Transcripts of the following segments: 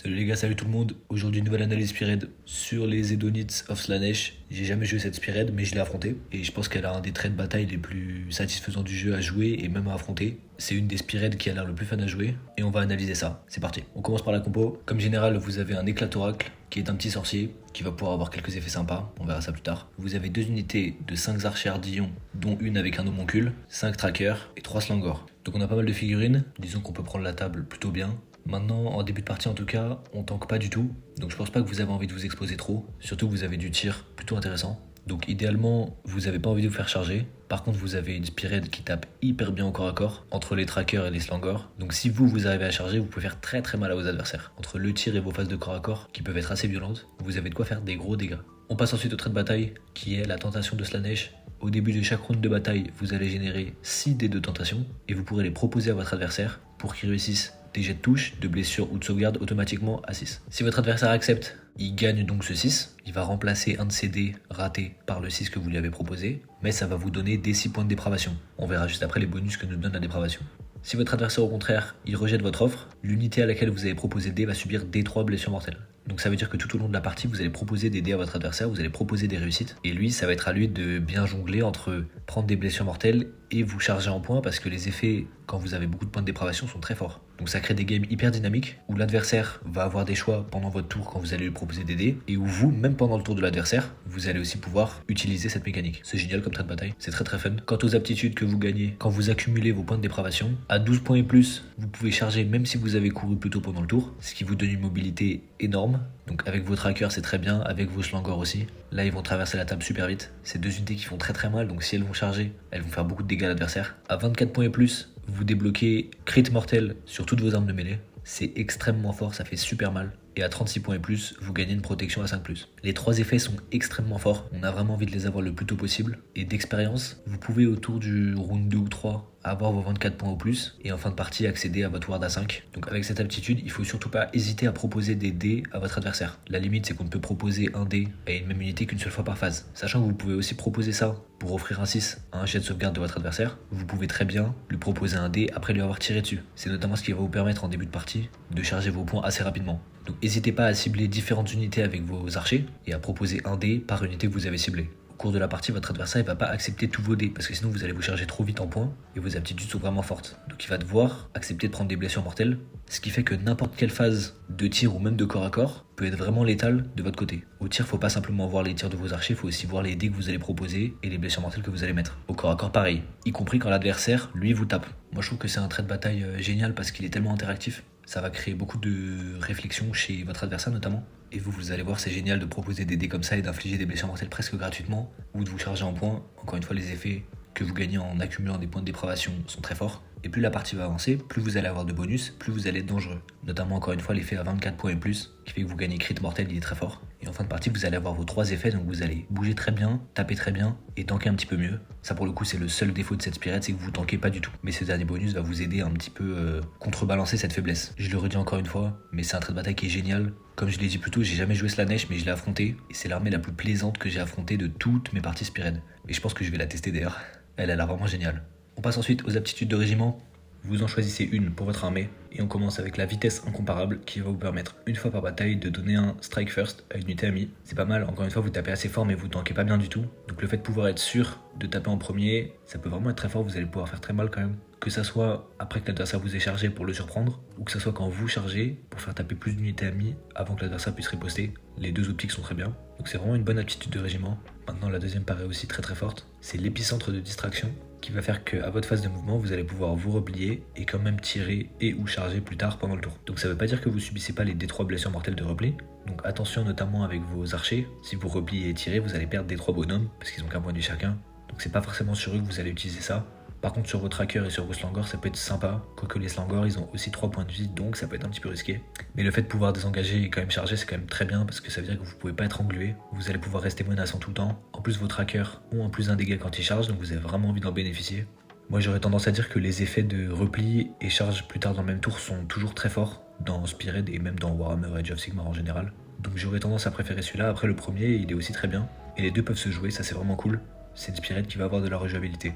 Salut les gars, salut tout le monde. Aujourd'hui, nouvelle analyse Spearhead sur les Edonites of Slaanesh. J'ai jamais joué cette Spearhead, mais je l'ai affrontée. Et je pense qu'elle a un des traits de bataille les plus satisfaisants du jeu à jouer et même à affronter. C'est une des Spearhead qui a l'air le plus fun à jouer. Et on va analyser ça. C'est parti. On commence par la compo. Comme général, vous avez un éclat oracle qui est un petit sorcier qui va pouvoir avoir quelques effets sympas. On verra ça plus tard. Vous avez deux unités de 5 archers ardillons, dont une avec un homoncule, 5 trackers et 3 slangors. Donc on a pas mal de figurines. Disons qu'on peut prendre la table plutôt bien. Maintenant, en début de partie en tout cas, on tank pas du tout, donc je pense pas que vous avez envie de vous exposer trop, surtout que vous avez du tir plutôt intéressant. Donc idéalement, vous avez pas envie de vous faire charger. Par contre, vous avez une Spearhead qui tape hyper bien au corps à corps, entre les trackers et les slangors. Donc si vous arrivez à charger, vous pouvez faire très mal à vos adversaires. Entre le tir et vos phases de corps à corps, qui peuvent être assez violentes, vous avez de quoi faire des gros dégâts. On passe ensuite au trait de bataille, qui est la tentation de Slaanesh. Au début de chaque round de bataille, vous allez générer 6 dés de tentation, et vous pourrez les proposer à votre adversaire pour qu'il réussisse des jets de touche, de blessure ou de sauvegarde automatiquement à 6. Si votre adversaire accepte, il gagne donc ce 6. Il va remplacer un de ses dés ratés par le 6 que vous lui avez proposé, mais ça va vous donner des 6 points de dépravation. On verra juste après les bonus que nous donne la dépravation. Si votre adversaire au contraire, il rejette votre offre, l'unité à laquelle vous avez proposé le dé va subir D3 blessures mortelles. Donc ça veut dire que tout au long de la partie, vous allez proposer des dés à votre adversaire, vous allez proposer des réussites, et lui, ça va être à lui de bien jongler entre prendre des blessures mortelles et vous charger en points, parce que les effets, quand vous avez beaucoup de points de dépravation, sont très forts. Donc ça crée des games hyper dynamiques, où l'adversaire va avoir des choix pendant votre tour quand vous allez lui proposer des dés, et où vous, même pendant le tour de l'adversaire, vous allez aussi pouvoir utiliser cette mécanique. C'est génial comme trait de bataille, c'est très fun. Quant aux aptitudes que vous gagnez, quand vous accumulez vos points de dépravation, à 12 points et plus, vous pouvez charger même si vous avez couru plus tôt pendant le tour, ce qui vous donne une mobilité énorme. Donc avec vos trackers c'est très bien, avec vos slangors aussi. Là ils vont traverser la table super vite. C'est deux unités qui font très mal, donc si elles vont charger, elles vont faire beaucoup de dégâts à l'adversaire. À 24 points et plus, vous débloquez crit mortel sur toutes vos armes de mêlée. C'est extrêmement fort, ça fait super mal. Et à 36 points et plus, vous gagnez une protection à 5+. Les trois effets sont extrêmement forts, on a vraiment envie de les avoir le plus tôt possible. Et d'expérience, vous pouvez autour du round 2 ou 3 avoir vos 24 points au plus, et en fin de partie accéder à votre ward à 5. Donc avec cette aptitude, il faut surtout pas hésiter à proposer des dés à votre adversaire. La limite c'est qu'on ne peut proposer un dé à une même unité qu'une seule fois par phase. Sachant que vous pouvez aussi proposer ça pour offrir un 6 à un jet de sauvegarde de votre adversaire, vous pouvez très bien lui proposer un dé après lui avoir tiré dessus. C'est notamment ce qui va vous permettre en début de partie de charger vos points assez rapidement. Donc n'hésitez pas à cibler différentes unités avec vos archers et à proposer un dé par unité que vous avez ciblée. Au cours de la partie, votre adversaire ne va pas accepter tous vos dés parce que sinon vous allez vous charger trop vite en points et vos aptitudes sont vraiment fortes. Donc il va devoir accepter de prendre des blessures mortelles, ce qui fait que n'importe quelle phase de tir ou même de corps à corps peut être vraiment létale de votre côté. Au tir, faut pas simplement voir les tirs de vos archers, faut aussi voir les dés que vous allez proposer et les blessures mortelles que vous allez mettre. Au corps à corps pareil, y compris quand l'adversaire, lui, vous tape. Moi je trouve que c'est un trait de bataille génial parce qu'il est tellement interactif. Ça va créer beaucoup de réflexion chez votre adversaire notamment. Et vous allez voir, c'est génial de proposer des dés comme ça et d'infliger des blessures mortelles presque gratuitement ou de vous charger en points. Encore une fois, les effets que vous gagnez en accumulant des points de dépravation sont très forts. Et plus la partie va avancer, plus vous allez avoir de bonus, plus vous allez être dangereux. Notamment encore une fois l'effet à 24 points et plus, qui fait que vous gagnez crit mortel, il est très fort. Et en fin de partie, vous allez avoir vos 3 effets, donc vous allez bouger très bien, taper très bien et tanker un petit peu mieux. Ça pour le coup c'est le seul défaut de cette Spearhead, c'est que vous tankez pas du tout. Mais ce dernier bonus va vous aider un petit peu contrebalancer cette faiblesse. Je le redis encore une fois, mais c'est un trait de bataille qui est génial. Comme je l'ai dit plus tôt, j'ai jamais joué Slaanesh mais je l'ai affronté. Et c'est l'armée la plus plaisante que j'ai affrontée de toutes mes parties Spearhead. Et je pense que je vais la tester d'ailleurs. Elle a l'air vraiment géniale. On passe ensuite aux aptitudes de régiment. Vous en choisissez une pour votre armée et on commence avec la vitesse incomparable qui va vous permettre une fois par bataille de donner un strike first à une unité amie. C'est pas mal, encore une fois vous tapez assez fort mais vous tankez pas bien du tout. Donc le fait de pouvoir être sûr de taper en premier, ça peut vraiment être très fort, vous allez pouvoir faire très mal quand même. Que ça soit après que l'adversaire vous ait chargé pour le surprendre ou que ça soit quand vous chargez pour faire taper plus d'unités amies avant que l'adversaire puisse riposter. Les deux optiques sont très bien. Donc c'est vraiment une bonne aptitude de régiment. Maintenant la deuxième paraît aussi très forte. C'est l'épicentre de distraction qui va faire qu'à votre phase de mouvement, vous allez pouvoir vous replier et quand même tirer et ou charger plus tard pendant le tour. Donc ça veut pas dire que vous subissez pas les D3 blessures mortelles de repli. Donc attention notamment avec vos archers, si vous repliez et tirez, vous allez perdre des 3 bonhommes parce qu'ils ont qu'un point de vue chacun. Donc c'est pas forcément sur eux que vous allez utiliser ça. Par contre sur vos trackers et sur vos slangors ça peut être sympa, quoique les slangors ils ont aussi 3 points de vie donc ça peut être un petit peu risqué. Mais le fait de pouvoir désengager et quand même charger c'est quand même très bien parce que ça veut dire que vous pouvez pas être englué, vous allez pouvoir rester menaçant tout le temps. En plus vos trackers ont en plus un dégât quand ils chargent donc vous avez vraiment envie d'en bénéficier. Moi j'aurais tendance à dire que les effets de repli et charge plus tard dans le même tour sont toujours très forts dans Spearhead et même dans Warhammer Age of Sigmar en général. Donc j'aurais tendance à préférer celui-là, après le premier il est aussi très bien et les deux peuvent se jouer, ça c'est vraiment cool. C'est une Spearhead qui va avoir de la rejouabilité.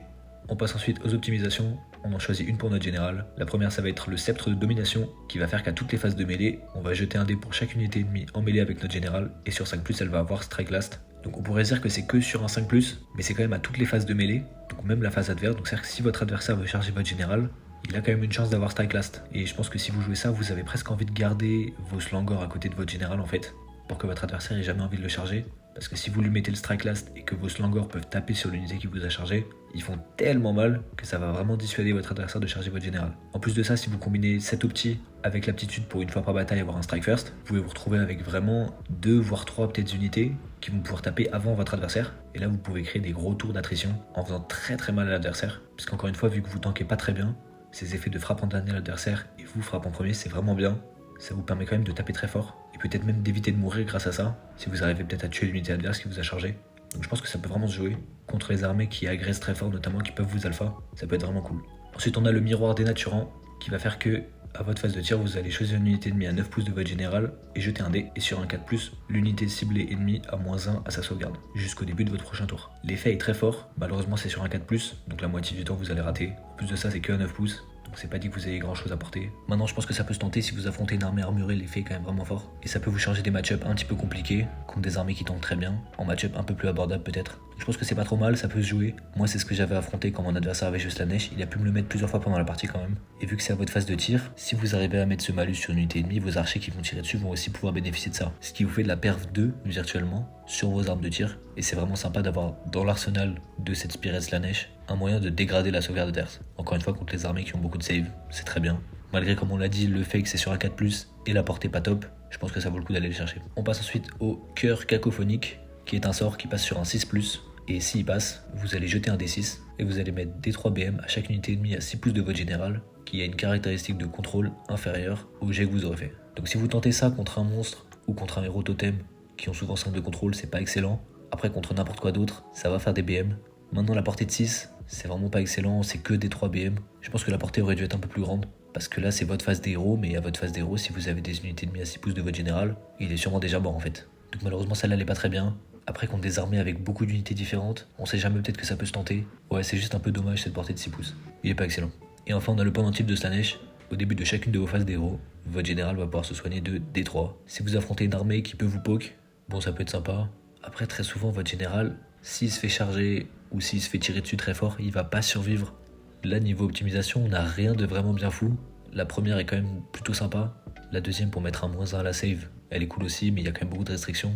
On passe ensuite aux optimisations. On en choisit une pour notre général. La première, ça va être le sceptre de domination qui va faire qu'à toutes les phases de mêlée, on va jeter un dé pour chaque unité ennemie en mêlée avec notre général. Et sur 5+, elle va avoir Strike Last. Donc on pourrait dire que c'est que sur un 5+, mais c'est quand même à toutes les phases de mêlée, donc même la phase adverse. Donc c'est-à-dire que si votre adversaire veut charger votre général, il a quand même une chance d'avoir Strike Last. Et je pense que si vous jouez ça, vous avez presque envie de garder vos slangors à côté de votre général en fait, pour que votre adversaire ait jamais envie de le charger. Parce que si vous lui mettez le Strike Last et que vos slangors peuvent taper sur l'unité qui vous a chargé, ils font tellement mal que ça va vraiment dissuader votre adversaire de charger votre général. En plus de ça, si vous combinez cette opti avec l'aptitude pour une fois par bataille avoir un Strike First, vous pouvez vous retrouver avec vraiment 2 voire 3 peut-être unités qui vont pouvoir taper avant votre adversaire. Et là, vous pouvez créer des gros tours d'attrition en faisant très très mal à l'adversaire. Puisqu'encore une fois, vu que vous tankez pas très bien, ces effets de frappe en dernier à l'adversaire et vous frappe en premier, c'est vraiment bien. Ça vous permet quand même de taper très fort et peut-être même d'éviter de mourir grâce à ça, si vous arrivez peut-être à tuer l'unité adverse qui vous a chargé. Donc je pense que ça peut vraiment se jouer contre les armées qui agressent très fort, notamment qui peuvent vous alpha, ça peut être vraiment cool. Ensuite on a le miroir dénaturant qui va faire que à votre phase de tir, vous allez choisir une unité ennemie à 9 pouces de votre général et jeter un dé, et sur un 4+, l'unité ciblée ennemie a -1 à sa sauvegarde, jusqu'au début de votre prochain tour. L'effet est très fort, malheureusement c'est sur un 4+, donc la moitié du temps vous allez rater. En plus de ça c'est que à 9 pouces. Donc c'est pas dit que vous ayez grand chose à porter. Maintenant je pense que ça peut se tenter si vous affrontez une armée armurée, l'effet est quand même vraiment fort. Et ça peut vous changer des match-up un petit peu compliqués, contre des armées qui tankent très bien, en match-up un peu plus abordable peut-être. Je pense que c'est pas trop mal, ça peut se jouer. Moi c'est ce que j'avais affronté quand mon adversaire avait juste la neige, il a pu me le mettre plusieurs fois pendant la partie quand même. Et vu que c'est à votre phase de tir, si vous arrivez à mettre ce malus sur une unité ennemie, vos archers qui vont tirer dessus vont aussi pouvoir bénéficier de ça. Ce qui vous fait de la perf 2 virtuellement sur vos armes de tir. Et c'est vraiment sympa d'avoir dans l'arsenal de cette Spirit Slaanesh un moyen de dégrader la sauvegarde adverse. Encore une fois contre les armées qui ont beaucoup de save, c'est très bien. Malgré comme on l'a dit, le fake c'est sur un 4+, et la portée pas top, je pense que ça vaut le coup d'aller le chercher. On passe ensuite au cœur cacophonique, qui est un sort qui passe sur un 6+, et s'il passe, vous allez jeter un D6, et vous allez mettre D3 BM à chaque unité ennemie à 6 pouces de votre général, qui a une caractéristique de contrôle inférieure au jet que vous aurez fait. Donc si vous tentez ça contre un monstre, ou contre un héros totem, qui ont souvent 5 de contrôle, c'est pas excellent. Après contre n'importe quoi d'autre, ça va faire des BM. Maintenant la portée de 6, c'est vraiment pas excellent, c'est que des 3 BM. Je pense que la portée aurait dû être un peu plus grande, parce que là c'est votre phase d'héros, mais à votre phase d'héros, si vous avez des unités ennemies à 6 pouces de votre général, il est sûrement déjà mort en fait. Donc malheureusement celle-là elle est pas très bien. Après contre des armées avec beaucoup d'unités différentes, on sait jamais, peut-être que ça peut se tenter. Ouais, c'est juste un peu dommage cette portée de 6 pouces. Il est pas excellent. Et enfin on a le pendentif de Slaanesh. Au début de chacune de vos phases d'héros, votre général va pouvoir se soigner de D3. Si vous affrontez une armée qui peut vous poke, bon ça peut être sympa. Après très souvent votre général, s'il se fait charger ou s'il se fait tirer dessus très fort, il va pas survivre. Là niveau optimisation, on n'a rien de vraiment bien fou. La première est quand même plutôt sympa. La deuxième pour mettre un -1 à la save, elle est cool aussi, mais il y a quand même beaucoup de restrictions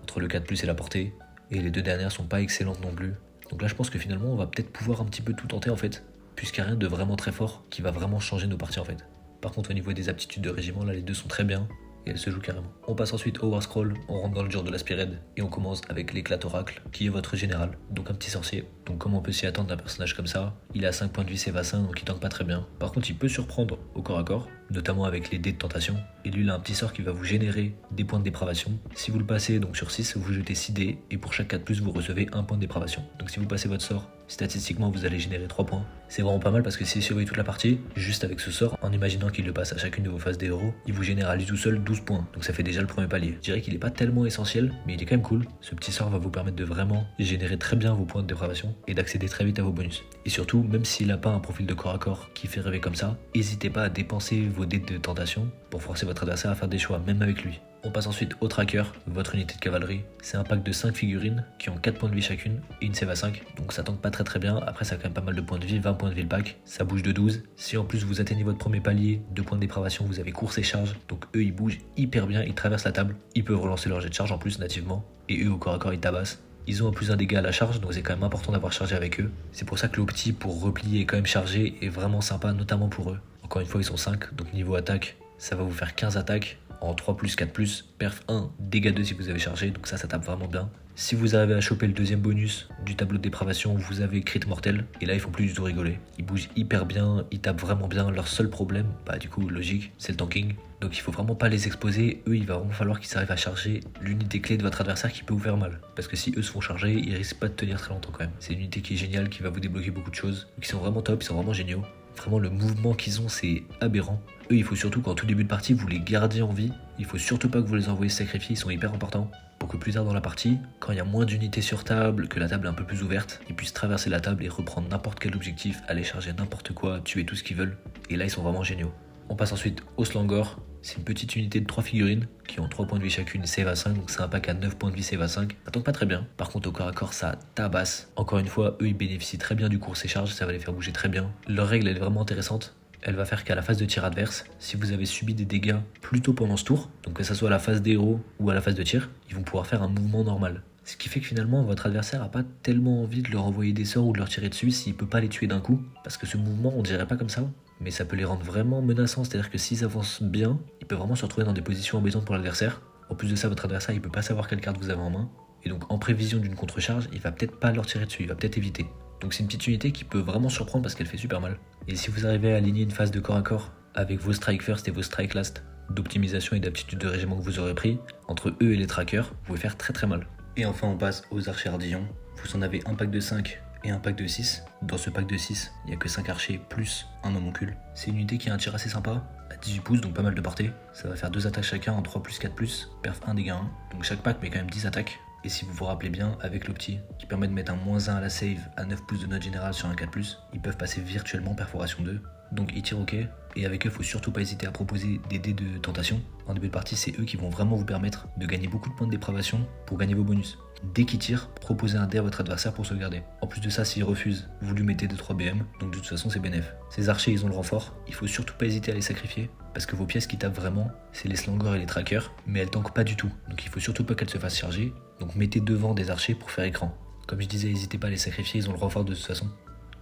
entre le 4+ et la portée. Et les deux dernières sont pas excellentes non plus. Donc là je pense que finalement on va peut-être pouvoir un petit peu tout tenter en fait, puisqu'il n'y a rien de vraiment très fort qui va vraiment changer nos parties en fait. Par contre au niveau des aptitudes de régiment, là les deux sont très bien et elles se jouent carrément. On passe ensuite au War Scroll, on rentre dans le dur de la Spired et on commence avec l'éclat oracle qui est votre général, donc un petit sorcier. Donc comme on peut s'y attendre d'un personnage comme ça, il a 5 points de vie, c'est Vassin, donc il tank pas très bien. Par contre il peut surprendre au corps à corps, notamment avec les dés de tentation, et lui il a un petit sort qui va vous générer des points de dépravation. Si vous le passez donc sur 6, vous jetez 6 dés et pour chaque 4+, vous recevez 1 point de dépravation. Donc si vous passez votre sort, statistiquement vous allez générer 3 points. C'est vraiment pas mal parce que s'il surveille toute la partie, juste avec ce sort, en imaginant qu'il le passe à chacune de vos phases des héros, il vous génère à lui tout seul 12 points. Donc ça fait déjà le premier palier. Je dirais qu'il est pas tellement essentiel, mais il est quand même cool. Ce petit sort va vous permettre de vraiment générer très bien vos points de dépravation et d'accéder très vite à vos bonus. Et surtout, même s'il n'a pas un profil de corps à corps qui fait rêver comme ça, n'hésitez pas à dépenser vos dés de tentation pour forcer votre adversaire à faire des choix, même avec lui. On passe ensuite au tracker, votre unité de cavalerie. C'est un pack de 5 figurines qui ont 4 points de vie chacune et une save à 5. Donc ça tank pas très bien. Après ça a quand même pas mal de points de vie, 20 points de vie le pack. Ça bouge de 12. Si en plus vous atteignez votre premier palier, 2 points de dépravation, vous avez course et charge. Donc eux ils bougent hyper bien, ils traversent la table. Ils peuvent relancer leur jet de charge en plus nativement. Et eux au corps à corps ils tabassent. Ils ont en plus un dégât à la charge, donc c'est quand même important d'avoir chargé avec eux. C'est pour ça que l'opti pour replier est quand même chargé et vraiment sympa, notamment pour eux. Encore une fois ils sont 5, donc niveau attaque, ça va vous faire 15 attaques. En 3+, 4+, perf 1, dégâts 2 si vous avez chargé, donc ça tape vraiment bien. Si vous arrivez à choper le deuxième bonus du tableau de dépravation, vous avez crit mortel, et là ils font plus du tout rigoler. Ils bougent hyper bien, ils tapent vraiment bien, leur seul problème, bah du coup logique, c'est le tanking. Donc il faut vraiment pas les exposer, eux il va vraiment falloir qu'ils arrivent à charger l'unité clé de votre adversaire qui peut vous faire mal. Parce que si eux se font charger, ils risquent pas de tenir très longtemps quand même. C'est une unité qui est géniale, qui va vous débloquer beaucoup de choses, qui sont vraiment top, ils sont vraiment géniaux. Vraiment, le mouvement qu'ils ont, c'est aberrant. Eux, il faut surtout qu'en tout début de partie, vous les gardiez en vie. Il faut surtout pas que vous les envoyez se sacrifier, ils sont hyper importants. Pour que plus tard dans la partie, quand il y a moins d'unités sur table, que la table est un peu plus ouverte, ils puissent traverser la table et reprendre n'importe quel objectif, aller charger n'importe quoi, tuer tout ce qu'ils veulent. Et là, ils sont vraiment géniaux. On passe ensuite au Slangor. C'est une petite unité de 3 figurines qui ont 3 points de vie chacune, save à 5, donc c'est un pack à 9 points de vie, save à 5. Ça tombe pas très bien. Par contre, au corps à corps, ça tabasse. Encore une fois, eux, ils bénéficient très bien du course et charge, ça va les faire bouger très bien. Leur règle, elle est vraiment intéressante. Elle va faire qu'à la phase de tir adverse, si vous avez subi des dégâts plus tôt pendant ce tour, donc que ça soit à la phase des héros ou à la phase de tir, ils vont pouvoir faire un mouvement normal. Ce qui fait que finalement, votre adversaire a pas tellement envie de leur envoyer des sorts ou de leur tirer dessus s'il peut pas les tuer d'un coup. Parce que ce mouvement, on dirait pas comme ça, mais ça peut les rendre vraiment menaçants. C'est-à-dire que s'ils avancent bien, ils peuvent vraiment se retrouver dans des positions embêtantes pour l'adversaire. En plus de ça, votre adversaire, il peut pas savoir quelle carte vous avez en main. Et donc, en prévision d'une contre-charge, il va peut-être pas leur tirer dessus, il va peut-être éviter. Donc c'est une petite unité qui peut vraiment surprendre parce qu'elle fait super mal. Et si vous arrivez à aligner une phase de corps à corps avec vos strike first et vos strike last d'optimisation et d'aptitude de régiment que vous aurez pris, entre eux et les trackers, vous pouvez faire très très mal. Et enfin on passe aux archers ardillons. Vous en avez un pack de 5 et un pack de 6. Dans ce pack de 6, il n'y a que 5 archers plus un homoncule. C'est une unité qui a un tir assez sympa, à 18 pouces, donc pas mal de portée. Ça va faire 2 attaques chacun en 3 plus 4 plus, perf 1 dégâts 1. Donc chaque pack met quand même 10 attaques. Et si vous vous rappelez bien, avec l'opti, qui permet de mettre un -1 à la save à 9 pouces de note générale sur un 4+, ils peuvent passer virtuellement perforation 2. Donc ils tirent ok, et avec eux, faut surtout pas hésiter à proposer des dés de tentation. En début de partie, c'est eux qui vont vraiment vous permettre de gagner beaucoup de points de dépravation pour gagner vos bonus. Dès qu'ils tirent, proposez un dé à votre adversaire pour sauvegarder. En plus de ça, s'il refuse, vous lui mettez 2-3 BM, donc de toute façon c'est bénéf. Ces archers, ils ont le renfort, il faut surtout pas hésiter à les sacrifier, parce que vos pièces qui tapent vraiment, c'est les slangors et les trackers, mais elles tankent pas du tout, donc il faut surtout pas qu'elles se fassent charger, donc mettez devant des archers pour faire écran. Comme je disais, n'hésitez pas à les sacrifier, ils ont le renfort de toute façon.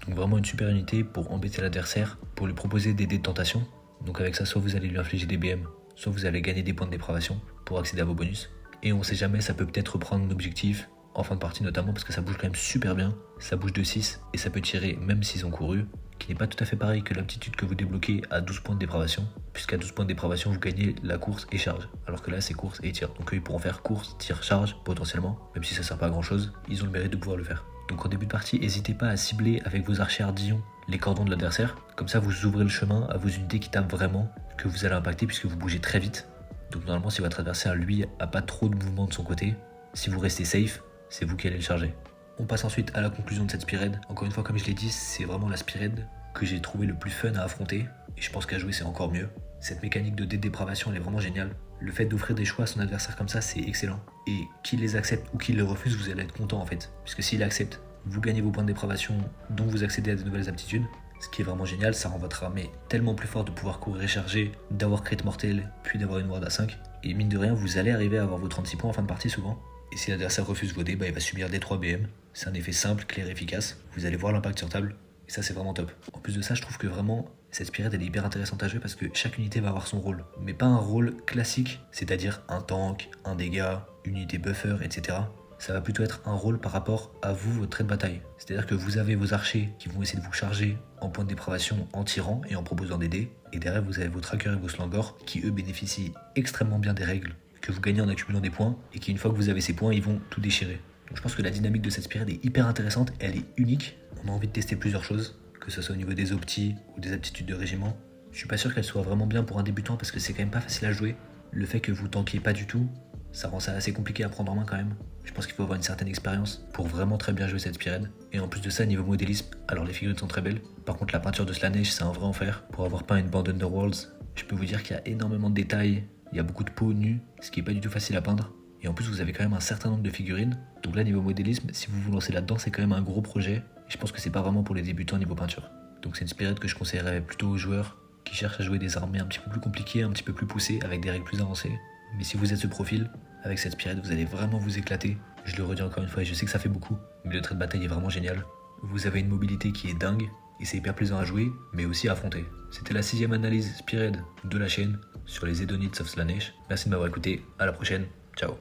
Donc vraiment une super unité pour embêter l'adversaire, pour lui proposer des dés de tentation. Donc avec ça, soit vous allez lui infliger des BM, soit vous allez gagner des points de dépravation pour accéder à vos bonus. Et on sait jamais, ça peut peut-être reprendre un objectif, en fin de partie notamment, parce que ça bouge quand même super bien. Ça bouge de 6 et ça peut tirer même s'ils ont couru, qui n'est pas tout à fait pareil que l'aptitude que vous débloquez à 12 points de dépravation, puisqu'à 12 points de dépravation, vous gagnez la course et charge, alors que là c'est course et tir. Donc eux ils pourront faire course, tir, charge potentiellement, même si ça sert pas à grand chose, ils ont le mérite de pouvoir le faire. Donc en début de partie, n'hésitez pas à cibler avec vos archers ardillons les cordons de l'adversaire, comme ça vous ouvrez le chemin à vos unités qui tapent vraiment, que vous allez impacter puisque vous bougez très vite. Donc normalement si votre adversaire lui a pas trop de mouvement de son côté, si vous restez safe, c'est vous qui allez le charger. On passe ensuite à la conclusion de cette spearhead. Encore une fois, comme je l'ai dit, c'est vraiment la spearhead que j'ai trouvé le plus fun à affronter, et je pense qu'à jouer c'est encore mieux. Cette mécanique de dé de dépravation elle est vraiment géniale. Le fait d'offrir des choix à son adversaire comme ça c'est excellent. Et qu'il les accepte ou qu'il les refuse, vous allez être content en fait. Puisque s'il accepte, vous gagnez vos points de dépravation, donc vous accédez à de nouvelles aptitudes. Ce qui est vraiment génial, ça rend votre armée tellement plus forte de pouvoir courir et charger, d'avoir crit mortel, puis d'avoir une ward à 5. Et mine de rien, vous allez arriver à avoir vos 36 points en fin de partie souvent. Et si l'adversaire refuse vos dés, il va subir des 3 BM. C'est un effet simple, clair, efficace. Vous allez voir l'impact sur table. Et ça c'est vraiment top. En plus de ça, je trouve que vraiment cette spearhead elle est hyper intéressante à jouer parce que chaque unité va avoir son rôle. Mais pas un rôle classique, c'est-à-dire un tank, un dégât, une unité buffer, etc. Ça va plutôt être un rôle par rapport à vous, votre trait de bataille. C'est-à-dire que vous avez vos archers qui vont essayer de vous charger en point de dépravation en tirant et en proposant des dés. Et derrière vous avez vos trackers et vos slangors qui eux bénéficient extrêmement bien des règles que vous gagnez en accumulant des points et qui une fois que vous avez ces points ils vont tout déchirer. Donc je pense que la dynamique de cette spearhead est hyper intéressante, elle est unique. On a envie de tester plusieurs choses, que ce soit au niveau des optis ou des aptitudes de régiment. Je suis pas sûr qu'elle soit vraiment bien pour un débutant parce que c'est quand même pas facile à jouer. Le fait que vous tankiez pas du tout, ça rend ça assez compliqué à prendre en main quand même. Je pense qu'il faut avoir une certaine expérience pour vraiment très bien jouer cette spearhead. Et en plus de ça, niveau modélisme, alors les figurines sont très belles. Par contre la peinture de Slaanesh c'est un vrai enfer. Pour avoir peint une bande Underworlds, je peux vous dire qu'il y a énormément de détails. Il y a beaucoup de peau nue, ce qui est pas du tout facile à peindre. Et en plus vous avez quand même un certain nombre de figurines. Donc là niveau modélisme, si vous vous lancez là-dedans, c'est quand même un gros projet. Et je pense que c'est pas vraiment pour les débutants niveau peinture. Donc c'est une spearhead que je conseillerais plutôt aux joueurs qui cherchent à jouer des armées un petit peu plus compliquées, un petit peu plus poussées, avec des règles plus avancées. Mais si vous êtes ce profil, avec cette spearhead vous allez vraiment vous éclater. Je le redis encore une fois et je sais que ça fait beaucoup, mais le trait de bataille est vraiment génial. Vous avez une mobilité qui est dingue, et c'est hyper plaisant à jouer, mais aussi à affronter. C'était la 6ème analyse spearhead de la chaîne sur les Edonites of Slaanesh. Merci de m'avoir écouté, à la prochaine, ciao.